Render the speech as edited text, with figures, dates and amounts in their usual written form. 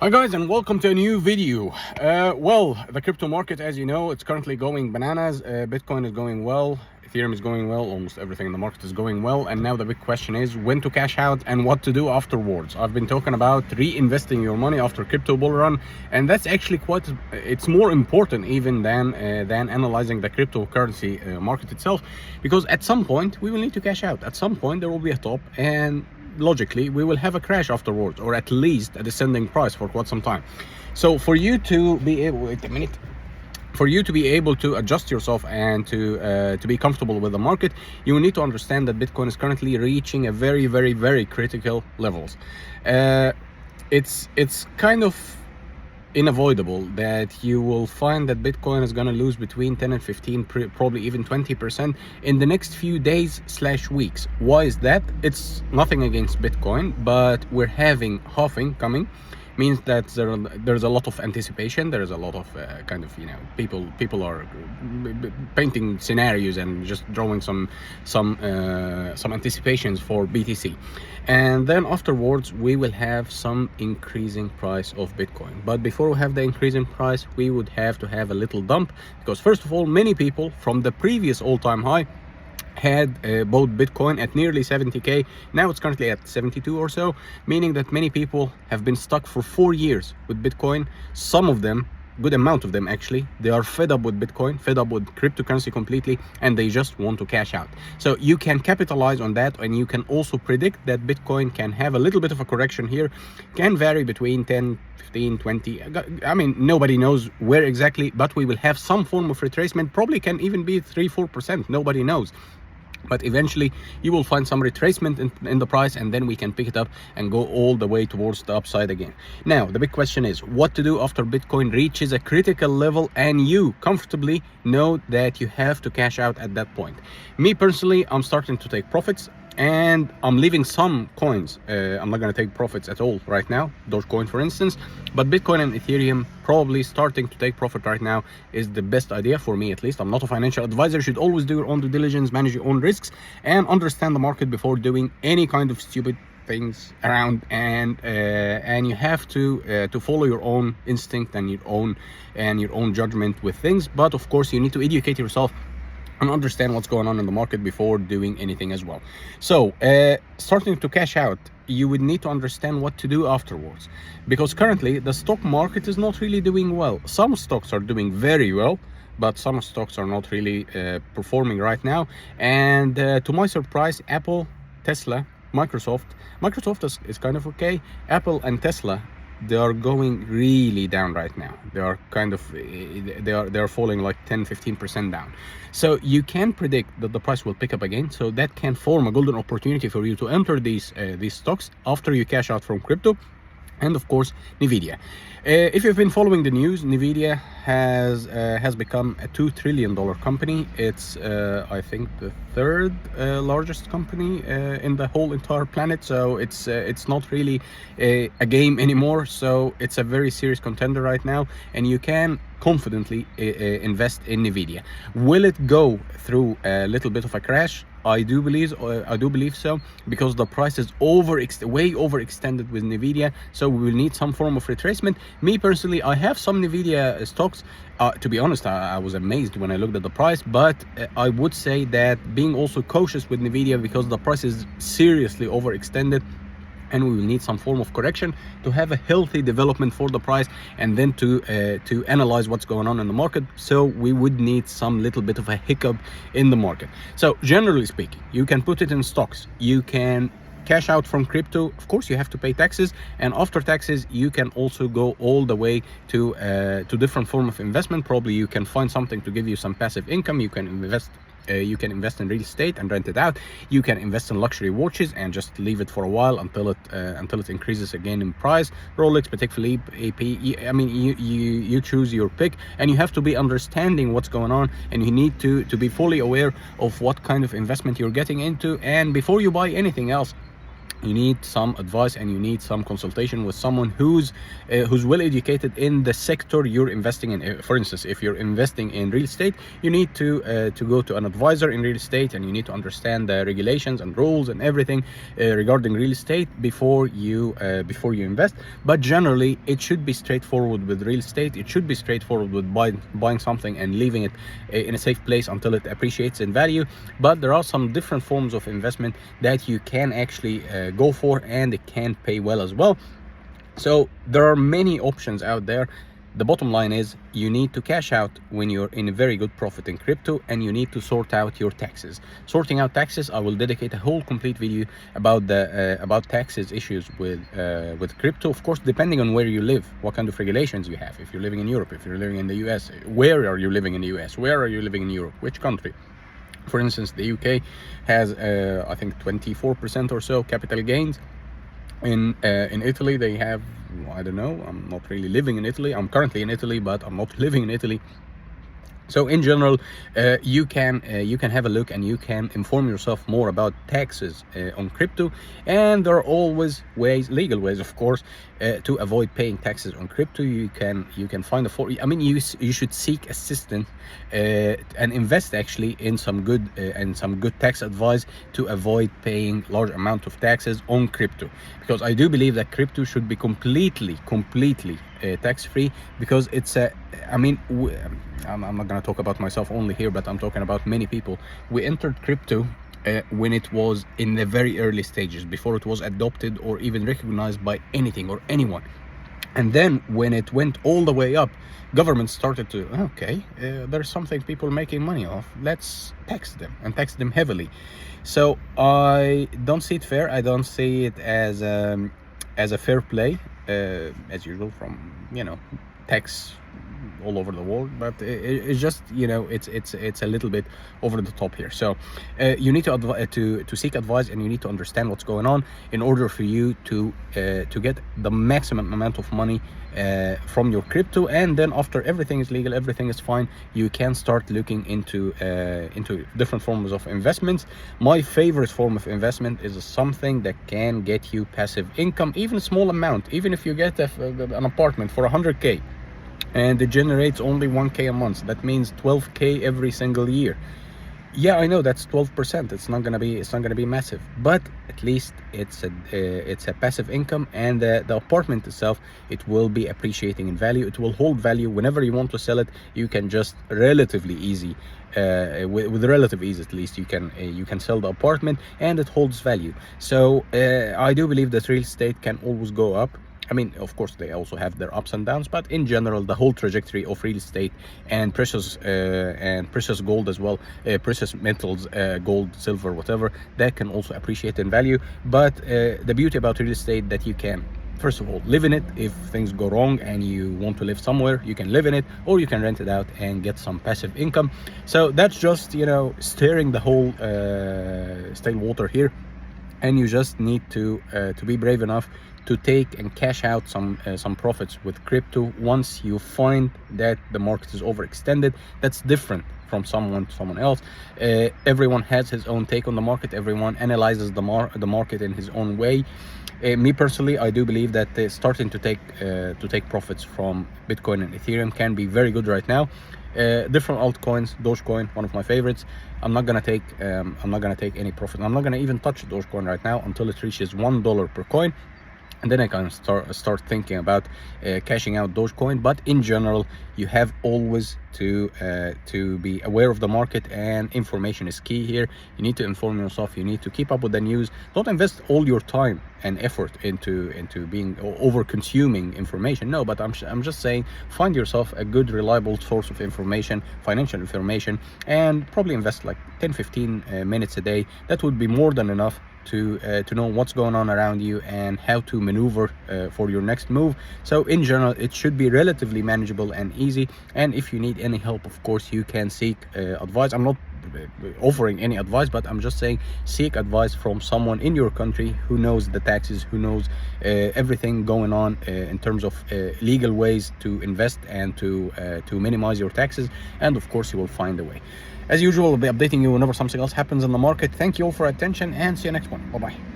Hi guys, and welcome to a new video. Well, the crypto market, as you know, it's currently going bananas. Bitcoin is going well, Ethereum is going well, almost everything in the market is going well. And now the big question is when to cash out and what to do afterwards. I've been talking about reinvesting your money after crypto bull run, and that's actually it's more important even than analyzing the cryptocurrency market itself, because at some point we will need to cash out. At some point there will be a top, and logically we will have a crash afterwards, or at least a descending price for quite some time. So for you to be able, for you to be able to adjust yourself and to be comfortable with the market, you need to understand that Bitcoin is currently reaching a very critical levels. It's kind of unavoidable that you will find that Bitcoin is going to lose between 10 and 15, probably even 20% in the next few days/weeks. Why is that? It's nothing against Bitcoin, but we're having halving coming. Means that there's a lot of anticipation. There's a lot of people are painting scenarios and just drawing some anticipations for BTC, and then afterwards we will have some increasing price of Bitcoin. But before we have the increasing price, we would have to have a little dump, because first of all, many people from the previous all-time high had bought Bitcoin at nearly 70k. Now it's currently at 72 or so, meaning that many people have been stuck for 4 years with Bitcoin. Some of them, good amount of them actually, they are fed up with Bitcoin, fed up with cryptocurrency completely, and they just want to cash out. So you can capitalize on that, and you can also predict that Bitcoin can have a little bit of a correction here, can vary between 10, 15, 20. I mean, nobody knows where exactly, but we will have some form of retracement. Probably can even be 3-4%, nobody knows. But eventually you will find some retracement in the price, and then we can pick it up and go all the way towards the upside again. Now the big question is what to do after Bitcoin reaches a critical level and you comfortably know that you have to cash out at that point. Me personally, I'm starting to take profits, and I'm leaving some coins. I'm not going to take profits at all right now, Dogecoin for instance, but Bitcoin and Ethereum probably starting to take profit right now is the best idea for me, at least. I'm not a financial advisor. You should always do your own due diligence, manage your own risks, and understand the market before doing any kind of stupid things around, and you have to follow your own instinct and your own judgment with things. But of course you need to educate yourself and understand what's going on in the market before doing anything as well. So starting to cash out, you would need to understand what to do afterwards, because currently the stock market is not really doing well. Some stocks are doing very well, but some stocks are not really performing right now. And to my surprise, Apple, Tesla, Microsoft is kind of okay. Apple and Tesla, they are going really down right now. They are kind of they are falling like 10-15% down. So you can predict that the price will pick up again, so that can form a golden opportunity for you to enter these stocks after you cash out from crypto. And of course Nvidia, if you've been following the news, Nvidia has become a $2 trillion company. It's I think the third largest company in the whole entire planet. So it's not really a game anymore. So it's a very serious contender right now, and you can confidently invest in Nvidia. Will it go through a little bit of a crash? I do believe so, because the price is way overextended with Nvidia. So we will need some form of retracement. Me personally, I have some Nvidia stocks. To be honest, I was amazed when I looked at the price, but I would say that being also cautious with Nvidia, because the price is seriously overextended, and we will need some form of correction to have a healthy development for the price, and then to analyze what's going on in the market. So we would need some little bit of a hiccup in the market. So generally speaking, you can put it in stocks, you can cash out from crypto. Of course you have to pay taxes, and after taxes you can also go all the way to different form of investment. Probably you can find something to give you some passive income. You can invest in real estate and rent it out. You can invest in luxury watches and just leave it for a while until it increases again in price. Rolex, Patek Philippe, AP. I mean, you choose your pick, and you have to be understanding what's going on, and you need to be fully aware of what kind of investment you're getting into. And before you buy anything else, you need some advice and you need some consultation with someone who's well educated in the sector you're investing in. For instance, if you're investing in real estate, you need to go to an advisor in real estate, and you need to understand the regulations and rules and everything regarding real estate before you invest. But generally, it should be straightforward with real estate. It should be straightforward with buying something and leaving it in a safe place until it appreciates in value. But there are some different forms of investment that you can actually go for, and it can pay well as well. So there are many options out there. The bottom line is you need to cash out when you're in a very good profit in crypto, and you need to sort out your taxes. Sorting out taxes, I will dedicate a whole complete video about the about taxes issues with crypto. Of course, depending on where you live, what kind of regulations you have. If you're living in Europe, if you're living in the US, where are you living in the US? Where are you living in Europe? Which country? For instance, the UK has I think 24% or so capital gains. In Italy, they have, I don't know, I'm not really living in Italy. I'm currently in Italy, but I'm not living in Italy. So in general, you can have a look, and you can inform yourself more about taxes on crypto. And there are always ways, legal ways of course, to avoid paying taxes on crypto. You can find you should seek assistance and invest actually in some good tax advice to avoid paying large amount of taxes on crypto, because I do believe that crypto should be completely tax-free, because it's I'm not going to talk about myself only here, but I'm talking about many people. We entered crypto when it was in the very early stages, before it was adopted or even recognized by anything or anyone. And then when it went all the way up, governments started to, there's something people are making money off, let's tax them, and tax them heavily. So I don't see it fair. I don't see it as a fair play, as usual, from tax all over the world. But it's just, it's a little bit over the top here. So you need to seek advice, and you need to understand what's going on in order for you to get the maximum amount of money from your crypto. And then after everything is legal, everything is fine, you can start looking into different forms of investments. My favorite form of investment is something that can get you passive income, even a small amount. Even if you get an apartment for 100k and it generates only 1k a month, that means 12k every single year. Yeah, I know that's 12%. It's not gonna be massive, but at least it's a passive income. And the apartment itself, it will be appreciating in value. It will hold value whenever you want to sell it. You can just relatively easy, with relative ease at least, you can sell the apartment, and it holds value. So I do believe that real estate can always go up. I mean, of course, they also have their ups and downs, but in general, the whole trajectory of real estate and precious gold as well, precious metals, gold, silver, whatever, that can also appreciate in value. But the beauty about real estate, that you can, first of all, live in it. If things go wrong and you want to live somewhere, you can live in it, or you can rent it out and get some passive income. So that's just, steering the whole stale water here. And you just need to be brave enough to take and cash out some profits with crypto once you find that the market is overextended. That's different from someone else. Everyone has his own take on the market. Everyone analyzes the market in his own way. Me personally, I do believe that starting to take profits from Bitcoin and Ethereum can be very good right now. Different altcoins, Dogecoin, one of my favorites. I'm not gonna take any profit. I'm not gonna even touch Dogecoin right now until it reaches $1 per coin, and then I can start thinking about cashing out Dogecoin. But in general, you have always to be aware of the market, and information is key here. You need to inform yourself. You need to keep up with the news. Don't invest all your time and effort into being over consuming information. No, but I'm just saying, find yourself a good, reliable source of information, financial information, and probably invest like 10-15 minutes a day. That would be more than enough to know what's going on around you and how to maneuver for your next move. So in general, it should be relatively manageable and easy. And if you need any help, of course, you can seek advice. I'm not offering any advice, but I'm just saying, seek advice from someone in your country who knows the taxes, who knows everything going on in terms of legal ways to invest and to minimize your taxes. And of course, you will find a way. As usual, I'll be updating you whenever something else happens in the market. Thank you all for attention, and see you next one. Bye bye.